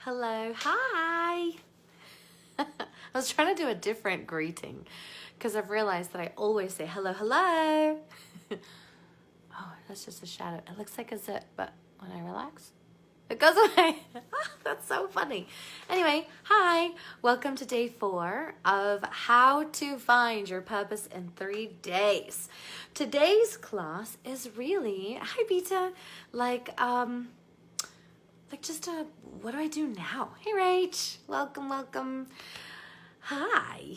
Hello, hi. I was trying to do a different greeting because I've realized that I always say hello, hello. Oh, that's just a shadow. It looks like a zit, but when I relax, it goes away. That's so funny. Anyway, hi. Welcome to day 4 of how to find your purpose in 3 days. Today's class is really, hi Beta, like just a, what do I do now? Hey Rach, welcome. Hi.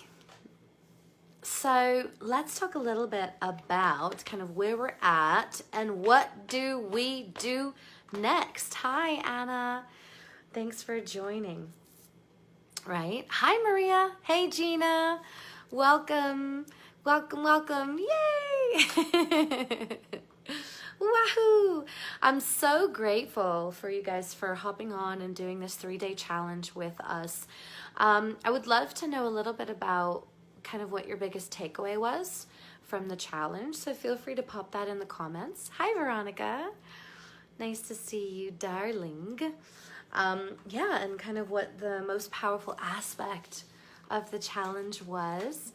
So let's talk a little bit about kind of where we're at and what do we do next. Hi Anna, thanks for joining. Right? Hi Maria, hey Gina, welcome. Yay! Wahoo! I'm so grateful for you guys for hopping on and doing this 3-day challenge with us. I would love to know a little bit about kind of what your biggest takeaway was from the challenge. So feel free to pop that in the comments. Hi, Veronica. Nice to see you, darling. Yeah, and kind of what the most powerful aspect of the challenge was.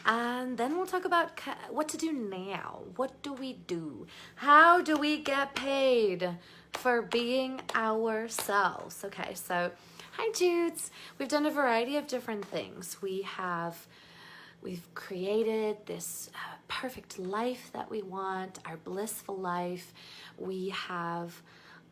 And then we'll talk about what to do now. What do we do? How do we get paid for being ourselves? Okay, so hi Judes. We've done a variety of different things. We've created this perfect life that we want, our blissful life. We have,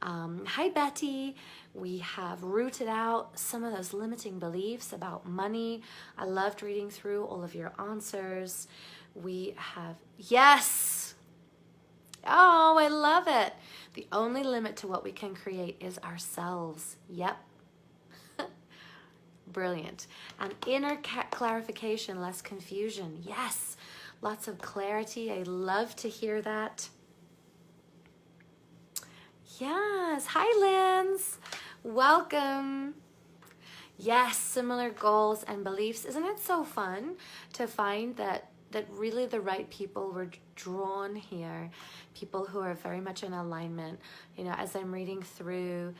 hi Betty, we have rooted out some of those limiting beliefs about money. I loved reading through all of your answers. We have, yes! Oh, I love it. The only limit to what we can create is ourselves. Yep. Brilliant. And inner clarification, less confusion. Yes, lots of clarity. I love to hear that. Yes. Hi, Lance. Welcome. Yes, similar goals and beliefs. Isn't it so fun to find that really the right people were drawn here, people who are very much in alignment. You know, as I'm reading through,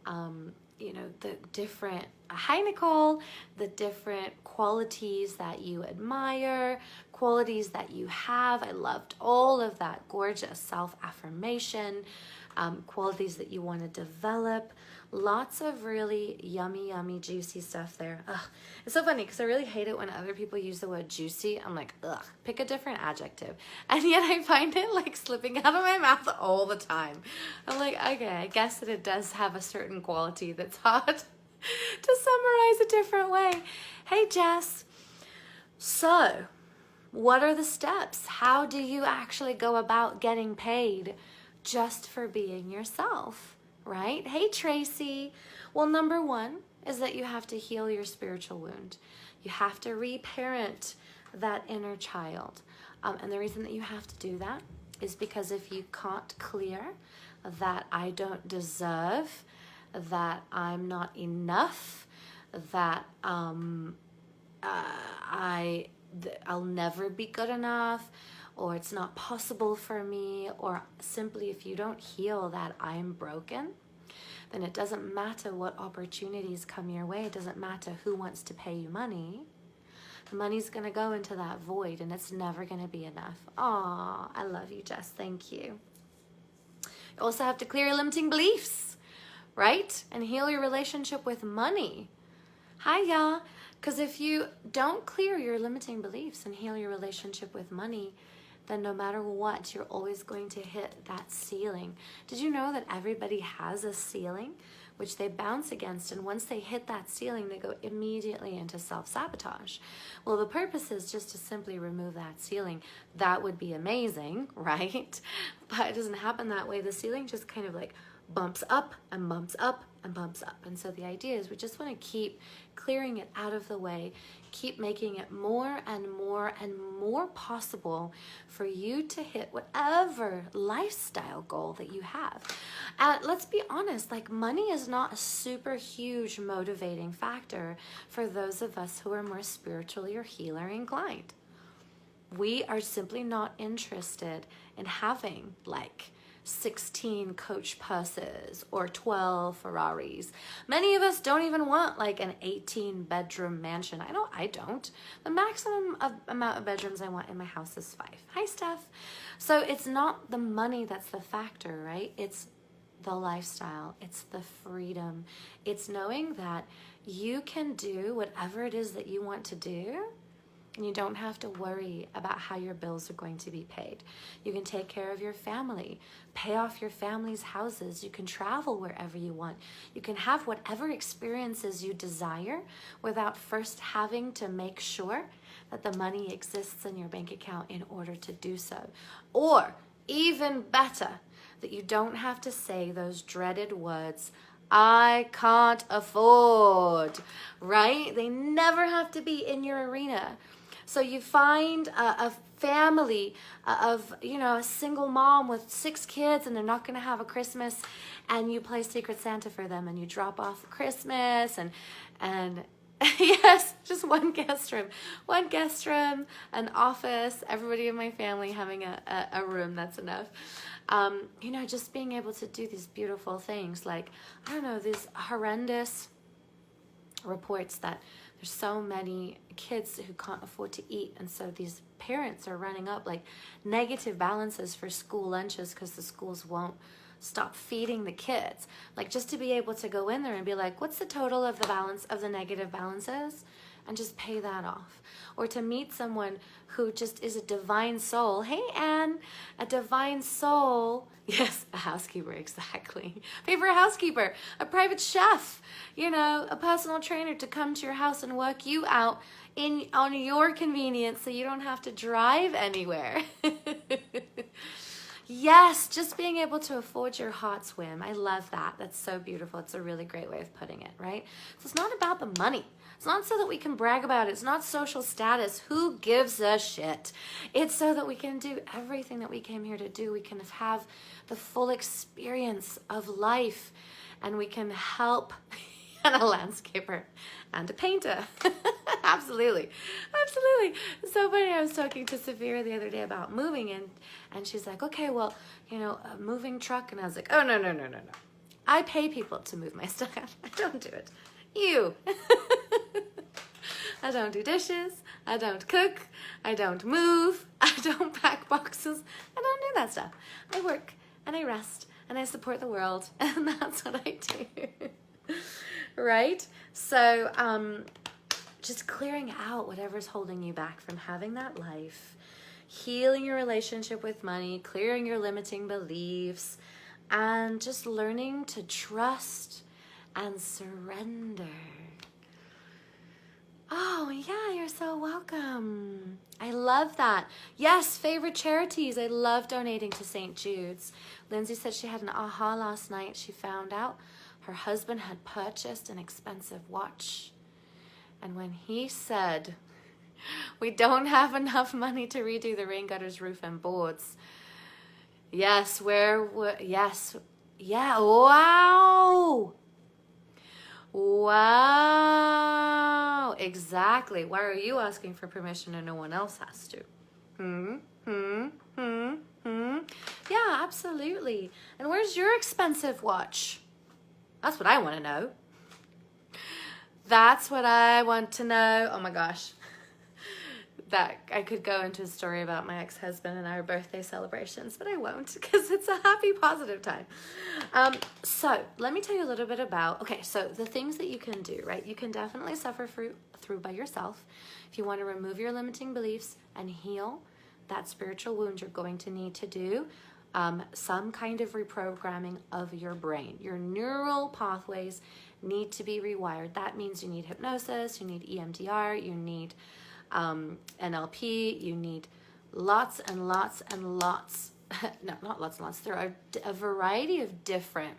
you know, the different, hi Nicole, the different qualities that you admire, qualities that you have. I loved all of that gorgeous self-affirmation, qualities that you want to develop. Lots of really yummy, juicy stuff there. Ugh. It's so funny because I really hate it when other people use the word juicy. I'm like, ugh, pick a different adjective. And yet I find it like slipping out of my mouth all the time. I'm like, okay, I guess that it does have a certain quality that's hard to summarize a different way. Hey, Jess. So, what are the steps? How do you actually go about getting paid just for being yourself? Right? Hey, Tracy. Well, number 1 is that you have to heal your spiritual wound. You have to reparent that inner child. And the reason that you have to do that is because if you can't clear that I don't deserve, that I'm not enough, that I'll never be good enough, or it's not possible for me, or simply if you don't heal that I'm broken, then it doesn't matter what opportunities come your way. It doesn't matter who wants to pay you money. The money's going to go into that void and it's never going to be enough. Aw, I love you, Jess. Thank you. You also have to clear your limiting beliefs, right? And heal your relationship with money. Hi, y'all. Because if you don't clear your limiting beliefs and heal your relationship with money, then no matter what, you're always going to hit that ceiling. Did you know that everybody has a ceiling, which they bounce against, and once they hit that ceiling, they go immediately into self-sabotage? Well, the purpose is just to simply remove that ceiling. That would be amazing, right? But it doesn't happen that way. The ceiling just kind of like bumps up and bumps up and bumps up. And so the idea is we just want to keep clearing it out of the way, keep making it more and more and more possible for you to hit whatever lifestyle goal that you have. Let's be honest, like money is not a super huge motivating factor for those of us who are more spiritually or healer inclined. We are simply not interested in having like 16 Coach purses or 12 Ferraris. Many of us don't even want like an 18-bedroom mansion. I know I don't. The maximum amount of bedrooms I want in my house is 5. Hi, Steph. So it's not the money that's the factor, right? It's the lifestyle. It's the freedom. It's knowing that you can do whatever it is that you want to do. And you don't have to worry about how your bills are going to be paid. You can take care of your family, pay off your family's houses. You can travel wherever you want. You can have whatever experiences you desire without first having to make sure that the money exists in your bank account in order to do so. Or even better, that you don't have to say those dreaded words, I can't afford, right? They never have to be in your arena. So you find a family of, a single mom with 6 kids and they're not going to have a Christmas, and you play Secret Santa for them and you drop off Christmas and yes, just one guest room, an office, everybody in my family having a room, that's enough. Just being able to do these beautiful things, like, I don't know, these horrendous reports that there's so many kids who can't afford to eat, and so these parents are running up like negative balances for school lunches because the schools won't stop feeding the kids. Like, just to be able to go in there and be like, what's the total of the balance of the negative balances, and just pay that off. Or to meet someone who just is a divine soul. Hey, Anne, a divine soul. Yes, a housekeeper, exactly. Pay for a housekeeper, a private chef, a personal trainer to come to your house and work you out on your convenience so you don't have to drive anywhere. Yes, just being able to afford your hot swim. I love that. That's so beautiful. It's a really great way of putting it, right? So it's not about the money. It's not so that we can brag about it. It's not social status. Who gives a shit? It's so that we can do everything that we came here to do. We can have the full experience of life, and we can help and a landscaper and a painter. Absolutely. So funny. I was talking to Safira the other day about moving, and she's like, okay, well, a moving truck. And I was like, oh, no. I pay people to move my stuff. I don't do it. You. I don't do dishes. I don't cook. I don't move. I don't pack boxes. I don't do that stuff. I work and I rest and I support the world, and that's what I do. Right? So, just clearing out whatever's holding you back from having that life, healing your relationship with money, clearing your limiting beliefs, and just learning to trust and surrender. Oh, yeah, you're so welcome. I love that. Yes, favorite charities. I love donating to St. Jude's. Lindsay said she had an aha last night. She found out her husband had purchased an expensive watch. And when he said, we don't have enough money to redo the rain gutters, roof, and boards. Yes, yes. Yeah, wow. Wow. Exactly. Why are you asking for permission and no one else has to? Yeah, absolutely. And where's your expensive watch? That's what I want to know. That's what I want to know. Oh my gosh. That I could go into a story about my ex-husband and our birthday celebrations, but I won't because it's a happy, positive time. So let me tell you a little bit about, so the things that you can do, right? You can definitely suffer through by yourself. If you want to remove your limiting beliefs and heal that spiritual wound, you're going to need to do some kind of reprogramming of your brain. Your neural pathways need to be rewired. That means you need hypnosis, you need EMDR, you need NLP, you need lots and lots and lots, no, not lots and lots, there are a variety of different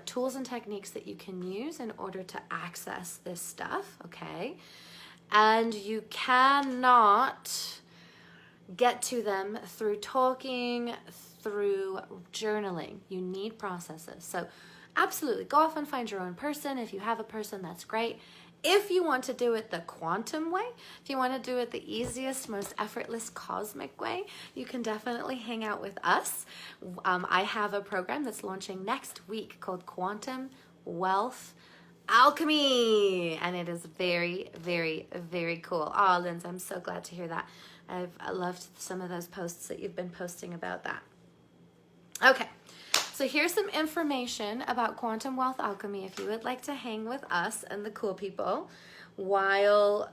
tools and techniques that you can use in order to access this stuff, okay? And you cannot get to them through talking, through journaling. You need processes. So absolutely, go off and find your own person. If you have a person, that's great. If you want to do it the quantum way, if you want to do it the easiest, most effortless cosmic way, you can definitely hang out with us. I have a program that's launching next week called Quantum Wealth Alchemy, and it is very, very, very cool. Oh, Linz, I'm so glad to hear that. I loved some of those posts that you've been posting about that. Okay. So here's some information about Quantum Wealth Alchemy if you would like to hang with us and the cool people while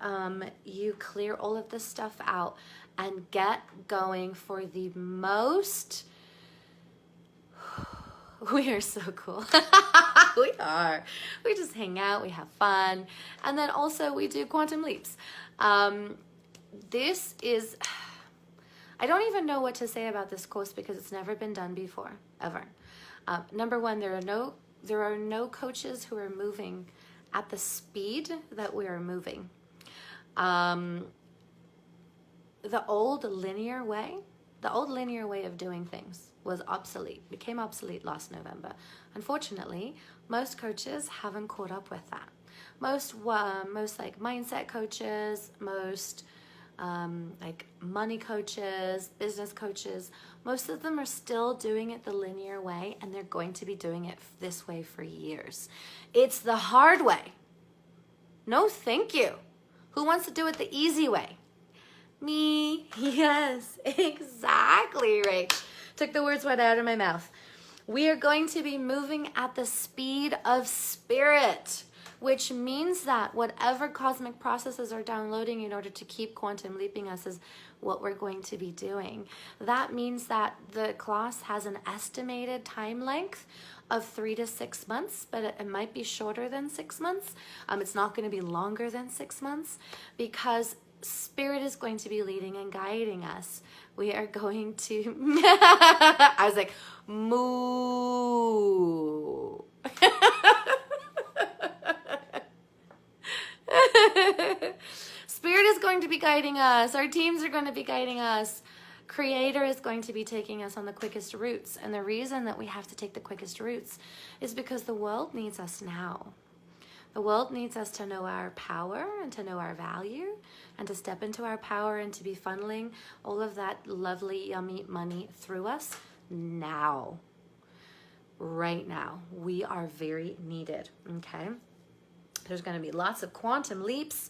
you clear all of this stuff out and get going for the most... We are so cool. We are. We just hang out, we have fun, and then also we do quantum leaps. This is... I don't even know what to say about this course because it's never been done before, ever. Number one, there are no coaches who are moving at the speed that we are moving. The old linear way of doing things was obsolete, became obsolete last November. Unfortunately, most coaches haven't caught up with that. Most like mindset coaches, most like money coaches, business coaches, most of them are still doing it the linear way, and they're going to be doing it this way for years. It's the hard way. No, thank you. Who wants to do it the easy way? Me. Yes, exactly right. Took the words right out of my mouth. We are going to be moving at the speed of spirit, which means that whatever cosmic processes are downloading in order to keep quantum leaping us is what we're going to be doing. That means that the class has an estimated time length of 3 to 6 months, but it might be shorter than 6 months. It's not going to be longer than 6 months because Spirit is going to be leading and guiding us. We are going to... I was like, moo. Spirit is going to be guiding us. Our teams are going to be guiding us. Creator is going to be taking us on the quickest routes. And the reason that we have to take the quickest routes is because the world needs us now. The world needs us to know our power and to know our value and to step into our power and to be funneling all of that lovely, yummy money through us now. Right now. We are very needed, okay? There's going to be lots of quantum leaps,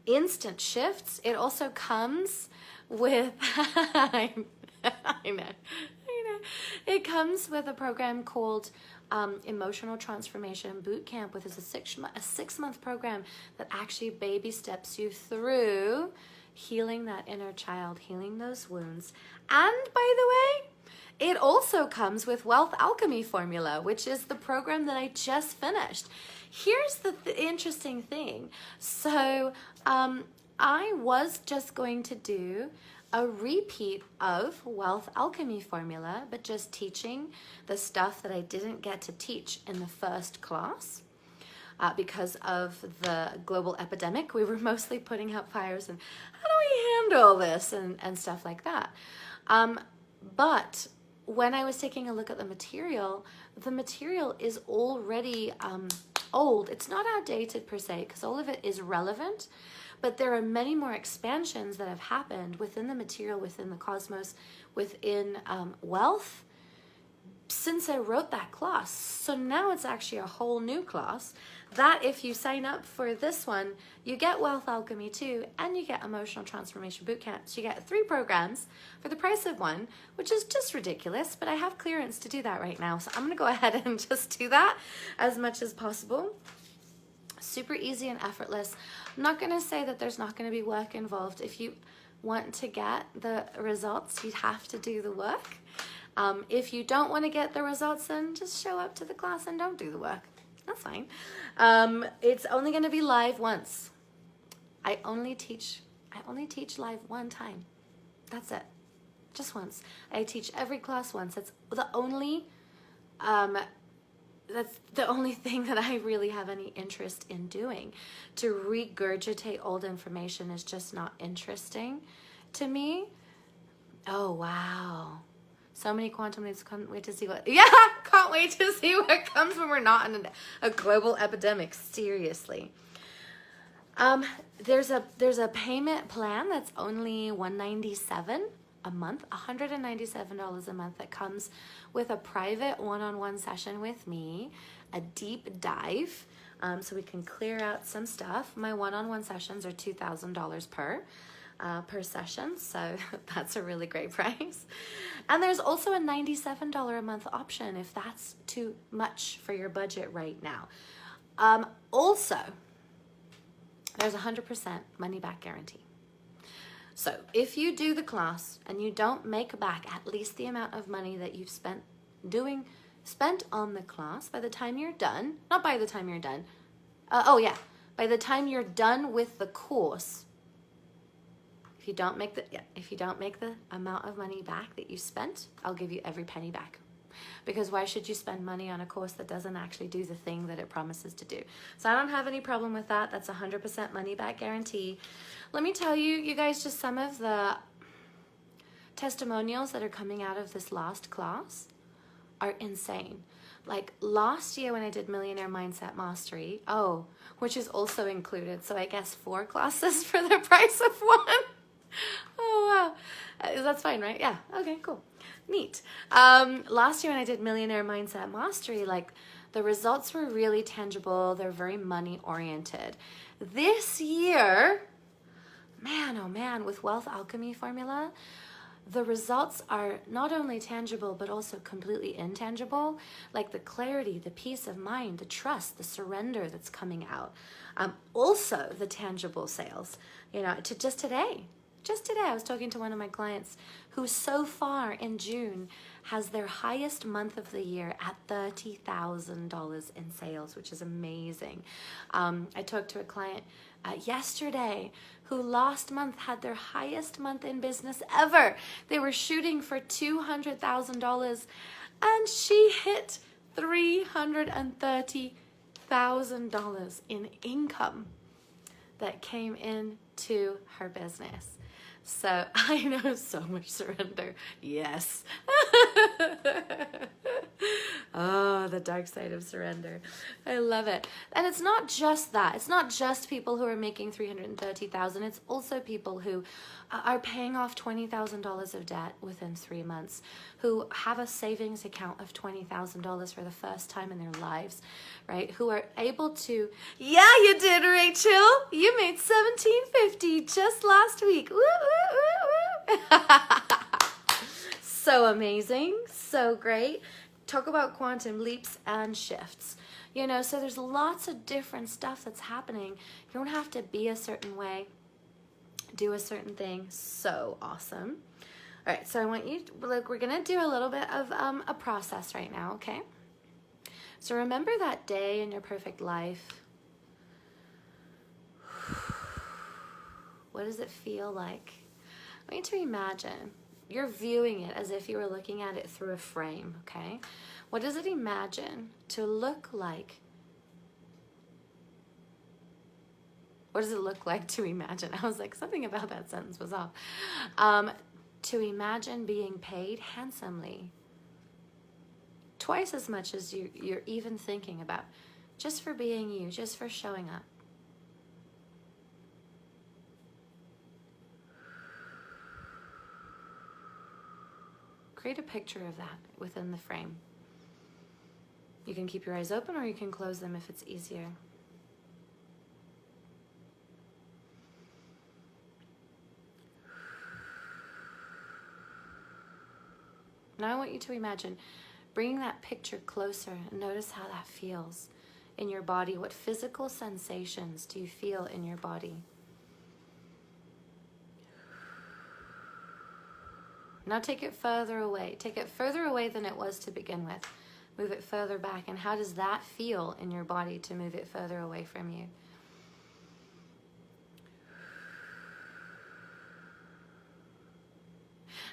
instant shifts. It also comes with, I know. It comes with a program called Emotional Transformation Bootcamp, which is a 6-month program that actually baby steps you through healing that inner child, healing those wounds. And by the way, it also comes with Wealth Alchemy Formula, which is the program that I just finished. Here's the interesting thing. So I was just going to do a repeat of Wealth Alchemy Formula, but just teaching the stuff that I didn't get to teach in the first class. Because of the global epidemic, we were mostly putting out fires and how do we handle this and stuff like that. But when I was taking a look at the material is already old. It's not outdated per se, because all of it is relevant, but there are many more expansions that have happened within the material, within the cosmos, within wealth, since I wrote that class. So now it's actually a whole new class that if you sign up for this one, you get Wealth Alchemy too, and you get Emotional Transformation Bootcamp. So you get 3 programs for the price of 1, which is just ridiculous, but I have clearance to do that right now. So I'm gonna go ahead and just do that as much as possible. Super easy and effortless. I'm not gonna say that there's not gonna be work involved. If you want to get the results, you'd have to do the work. If you don't want to get the results, then just show up to the class and don't do the work. That's fine. It's only going to be live once. I only teach live one time. That's it. Just once. I teach every class once. That's the only thing that I really have any interest in doing. To regurgitate old information is just not interesting to me. Oh, wow. So many quantum leaps. Can't wait to see what... Yeah, can't wait to see what comes when we're not in a global epidemic. Seriously. There's a payment plan that's only $197 a month, $197 a month, that comes with a private one-on-one session with me, a deep dive, so we can clear out some stuff. My one-on-one sessions are $2,000 per session, so that's a really great price. And there's also a $97 a month option if that's too much for your budget right now. Also, there's 100% money back guarantee. So if you do the class and you don't make back at least the amount of money that you've spent on the class, by the time you're done, not by the time you're done, by the time you're done with the course, if you don't make the amount of money back that you spent, I'll give you every penny back. Because why should you spend money on a course that doesn't actually do the thing that it promises to do? So I don't have any problem with that. That's 100% money back guarantee. Let me tell you guys, just some of the testimonials that are coming out of this last class are insane. Like last year when I did Millionaire Mindset Mastery, which is also included, so I guess 4 classes for the price of 1. Oh, wow. That's fine, right? Yeah. Okay, cool. Neat. Last year when I did Millionaire Mindset Mastery, like the results were really tangible. They're very money oriented. This year, man, oh man, with Wealth Alchemy Formula, the results are not only tangible, but also completely intangible. Like the clarity, the peace of mind, the trust, the surrender that's coming out. Also the tangible sales, to just today, I was talking to one of my clients who so far in June has their highest month of the year at $30,000 in sales, which is amazing. I talked to a client yesterday who last month had their highest month in business ever. They were shooting for $200,000 and she hit $330,000 in income that came into her business. So I know so much surrender. Yes. Oh, the dark side of surrender. I love it. And it's not just that. It's not just people who are making $330,000. It's also people who are paying off $20,000 of debt within 3 months, who have a savings account of $20,000 for the first time in their lives, right? Who are able to, yeah, you did, Rachel. You made $1,750 just last week. Woo, woo, woo, woo. So amazing. So great. Talk about quantum leaps and shifts. So there's lots of different stuff that's happening. You don't have to be a certain way, do a certain thing. So awesome. All right, so I want you, we're going to do a little bit of a process right now, okay? So remember that day in your perfect life. What does it feel like? I want you to imagine. You're viewing it as if you were looking at it through a frame, okay? What does it imagine to look like? What does it look like to imagine? I was like, something about that sentence was off. To imagine being paid handsomely. Twice as much as you're even thinking about. Just for being you, just for showing up. Create a picture of that within the frame. You can keep your eyes open or you can close them if it's easier. Now I want you to imagine bringing that picture closer and notice how that feels in your body. What physical sensations do you feel in your body? Now take it further away. Take it further away than it was to begin with. Move it further back. And how does that feel in your body to move it further away from you?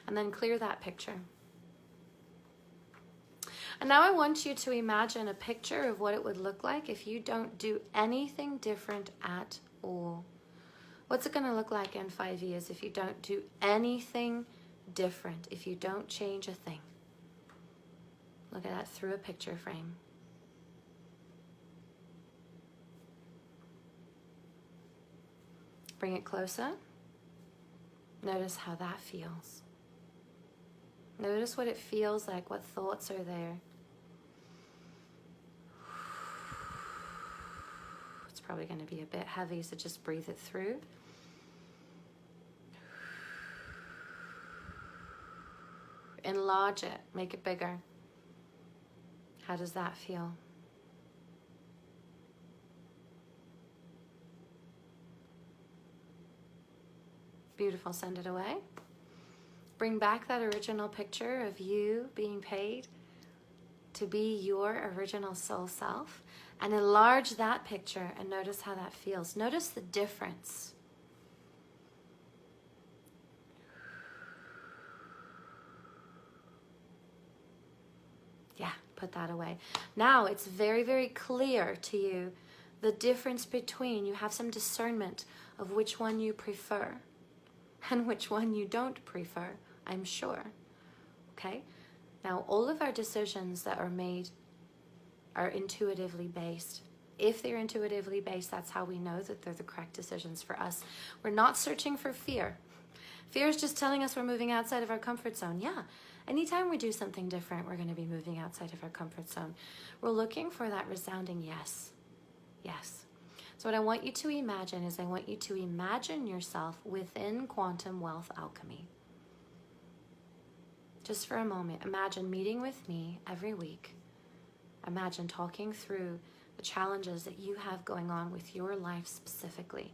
And then clear that picture. And now I want you to imagine a picture of what it would look like if you don't do anything different at all. What's it going to look like in 5 years if you don't do anything different, if you don't change a thing? Look at that through a picture frame. Bring it closer. Notice how that feels. Notice what it feels like, what thoughts are there. It's probably going to be a bit heavy, so just breathe it through. Enlarge it, make it bigger. How does that feel? Beautiful, send it away. Bring back that original picture of you being paid to be your original soul self, and enlarge that picture and notice how that feels. Notice the difference. Yeah, put that away. Now it's very, very clear to you the difference between, you have some discernment of which one you prefer and which one you don't prefer, I'm sure. Okay? Now, all of our decisions that are made are intuitively based. If they're intuitively based, that's how we know that they're the correct decisions for us. We're not searching for fear. Fear is just telling us we're moving outside of our comfort zone. Yeah, anytime we do something different, we're going to be moving outside of our comfort zone. We're looking for that resounding yes. Yes. So what I want you to imagine is I want you to imagine yourself within Quantum Wealth Alchemy. Just for a moment, imagine meeting with me every week. Imagine talking through the challenges that you have going on with your life specifically.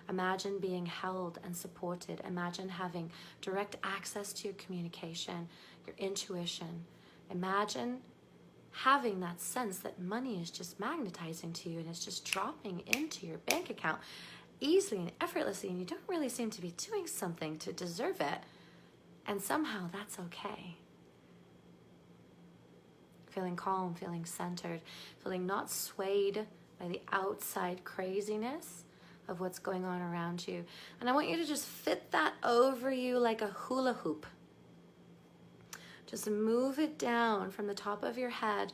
Imagine being held and supported. Imagine having direct access to your communication, your intuition. Imagine having that sense that money is just magnetizing to you and it's just dropping into your bank account easily and effortlessly, and you don't really seem to be doing something to deserve it. And somehow that's okay. Feeling calm, feeling centered, feeling not swayed by the outside craziness of what's going on around you. And I want you to just fit that over you like a hula hoop. Just move it down from the top of your head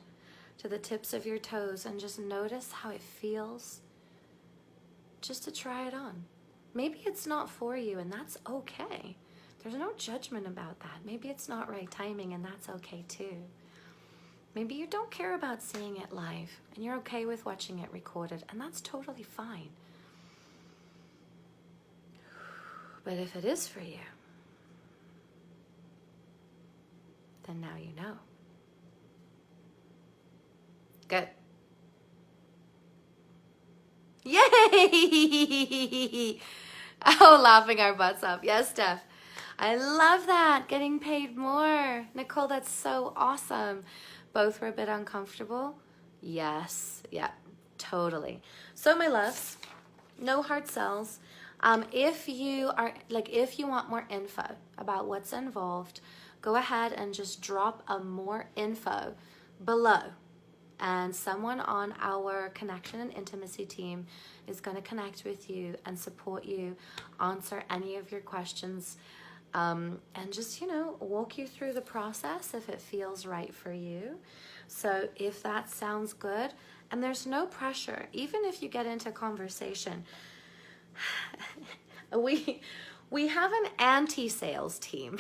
to the tips of your toes and just notice how it feels just to try it on. Maybe it's not for you, and that's okay. There's no judgment about that. Maybe it's not right timing, and that's okay too. Maybe you don't care about seeing it live and you're okay with watching it recorded, and that's totally fine. But if it is for you, then now you know. Good. Yay! Oh, laughing our butts off. Yes, Steph. I love that. Getting paid more. Nicole, that's so awesome. Both were a bit uncomfortable. Yes. Yeah, totally. So, my loves, no hard sells. If you want more info about what's involved, go ahead and just drop a more info below. And someone on our connection and intimacy team is going to connect with you and support you, answer any of your questions, and just, walk you through the process if it feels right for you. So if that sounds good, and there's no pressure, even if you get into conversation, we have an anti-sales team.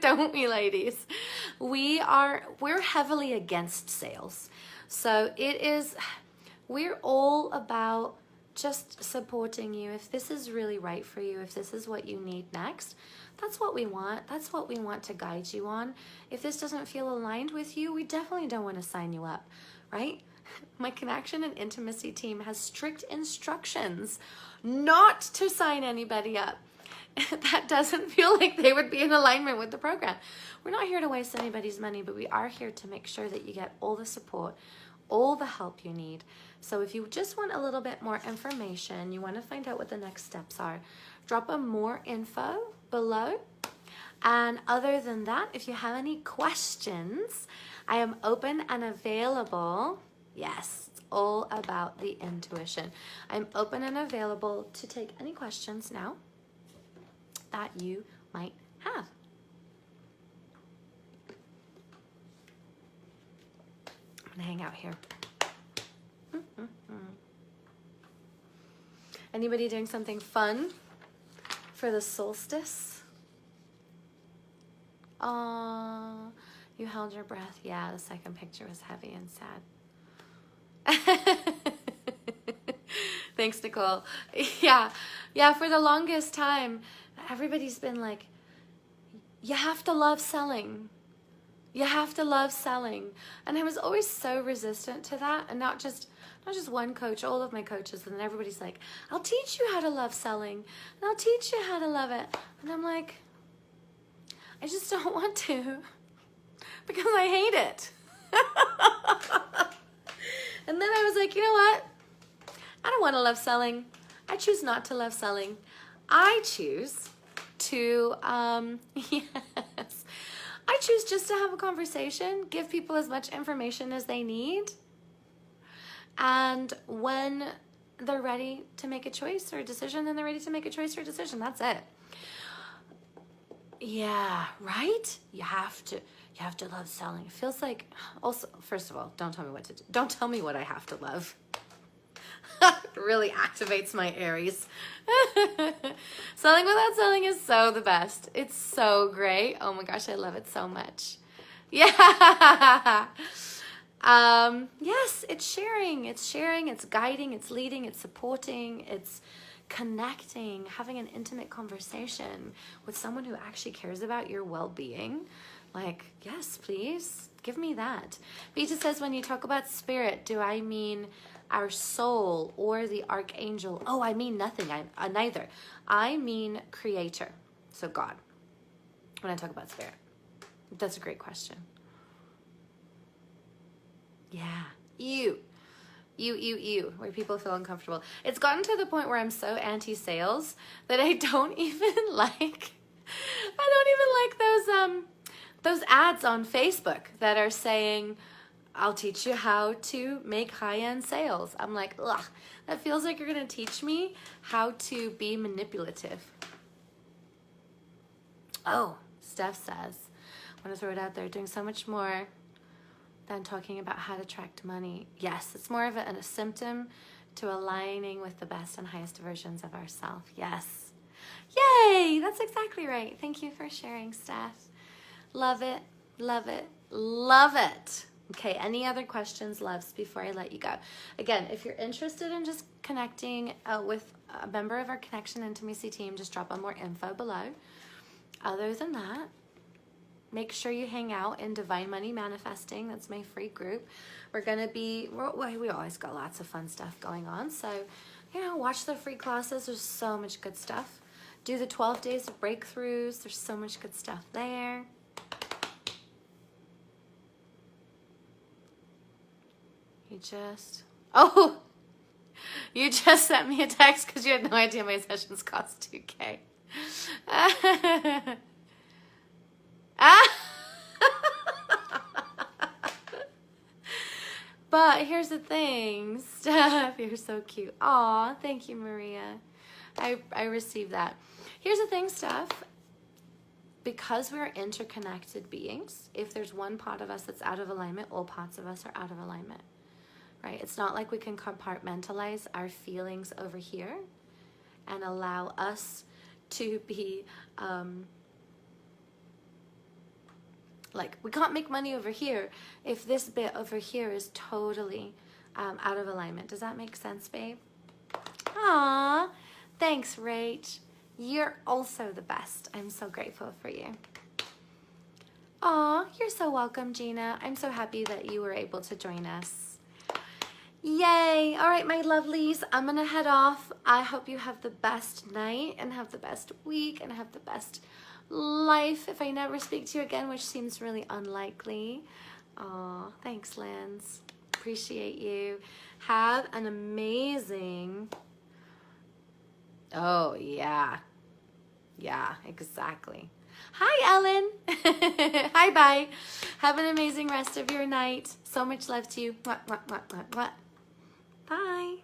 Don't we, ladies? We're heavily against sales. So we're all about just supporting you. If this is really right for you, if this is what you need next, that's what we want. That's what we want to guide you on. If this doesn't feel aligned with you, we definitely don't want to sign you up, right? My connection and intimacy team has strict instructions not to sign anybody up that doesn't feel like they would be in alignment with the program. We're not here to waste anybody's money, but we are here to make sure that you get all the support, all the help you need. So if you just want a little bit more information, you want to find out what the next steps are, drop a more info below. And other than that, if you have any questions, I am open and available. Yes, it's all about the intuition. I'm open and available to take any questions now that you might have. I'm gonna hang out here. Anybody doing something fun for the solstice? Oh, you held your breath. Yeah, the second picture was heavy and sad. Thanks, Nicole. Yeah, for the longest time, everybody's been like, you have to love selling. You have to love selling. And I was always so resistant to that. And not just one coach, all of my coaches. And then everybody's like, I'll teach you how to love selling. And I'll teach you how to love it. And I'm like, I just don't want to. Because I hate it. And then I was like, you know what? I don't want to love selling. I choose not to love selling. I choose to, yes. I choose just to have a conversation, give people as much information as they need. And when they're ready to make a choice or a decision, then they're ready to make a choice or a decision. That's it. Yeah, right? You have to love selling. It feels like, also, first of all, don't tell me what to do. Don't tell me what I have to love. It really activates my Aries. Selling without selling is so the best. It's so great. Oh my gosh, I love it so much. Yeah. Yes, it's sharing, it's guiding, it's leading, it's supporting, it's connecting, having an intimate conversation with someone who actually cares about your well-being. Like, yes, please, give me that. Vita says, when you talk about spirit, do I mean our soul or the archangel? Oh, I mean nothing. Neither. I mean creator. So God. When I talk about spirit. That's a great question. Yeah. You. Where people feel uncomfortable. It's gotten to the point where I'm so anti-sales that I don't even like those ads on Facebook that are saying, I'll teach you how to make high-end sales. I'm like, ugh, that feels like you're going to teach me how to be manipulative. Oh, Steph says, I want to throw it out there, doing so much more than talking about how to attract money. Yes, it's more of a symptom to aligning with the best and highest versions of ourselves. Yes. Yay, that's exactly right. Thank you for sharing, Steph. Love it, love it, love it. Okay, any other questions, loves, before I let you go? Again, if you're interested in just connecting with a member of our Connection Intimacy team, just drop on more info below. Other than that, make sure you hang out in Divine Money Manifesting. That's my free group. We always got lots of fun stuff going on. So, watch the free classes. There's so much good stuff. Do the 12 days of breakthroughs. There's so much good stuff there. You just sent me a text because you had no idea my sessions cost $2K. But here's the thing, Steph, you're so cute. Aw, thank you, Maria. I received that. Here's the thing, Steph. Because we're interconnected beings, if there's one part of us that's out of alignment, all parts of us are out of alignment. Right? It's not like we can compartmentalize our feelings over here and allow us to be we can't make money over here if this bit over here is totally out of alignment. Does that make sense, babe? Aw, thanks, Rach. You're also the best. I'm so grateful for you. Aw, you're so welcome, Gina. I'm so happy that you were able to join us. Yay. All right, my lovelies, I'm going to head off. I hope you have the best night and have the best week and have the best life if I never speak to you again, which seems really unlikely. Aw, thanks, Lance. Appreciate you. Have an amazing... Oh, yeah. Yeah, exactly. Hi, Ellen. Hi, bye. Have an amazing rest of your night. So much love to you. Mwah, mwah, mwah, mwah, mwah. Bye.